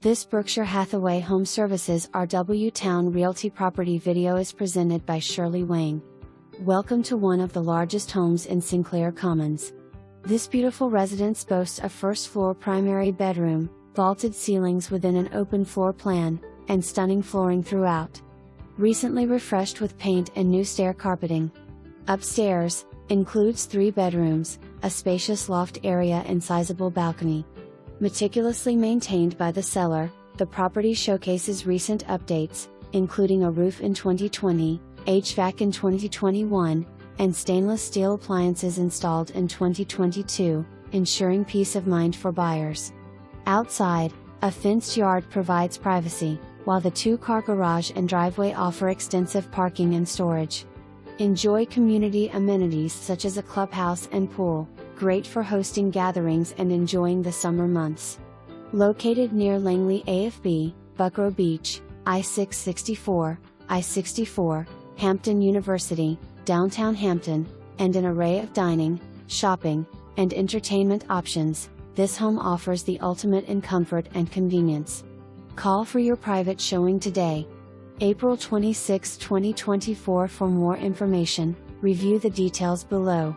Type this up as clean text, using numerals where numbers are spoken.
This Berkshire Hathaway HomeServices RW Towne Realty property video is presented by Shirley Wang. Welcome to one of the largest homes in SINCLAIR Commons. This beautiful residence boasts a first-floor primary bedroom, vaulted ceilings within an open floor plan, and stunning flooring throughout. Recently refreshed with paint and new stair carpeting. Upstairs, includes 3 bedrooms, a spacious loft area and sizable balcony. Meticulously maintained by the seller, the property showcases recent updates, including a roof in 2020, HVAC in 2021, and stainless steel appliances installed in 2022, ensuring peace of mind for buyers. Outside, a fenced yard provides privacy, while the 2-car garage and driveway offer extensive parking and storage. Enjoy community amenities such as a clubhouse and pool, great for hosting gatherings and enjoying the summer months. Located near Langley AFB, Buckroe Beach, I-664, I-64, Hampton University, downtown Hampton, and an array of dining, shopping, and entertainment options, this home offers the ultimate in comfort and convenience. Call for your private showing today. April 26, 2024. For more information, review the details below.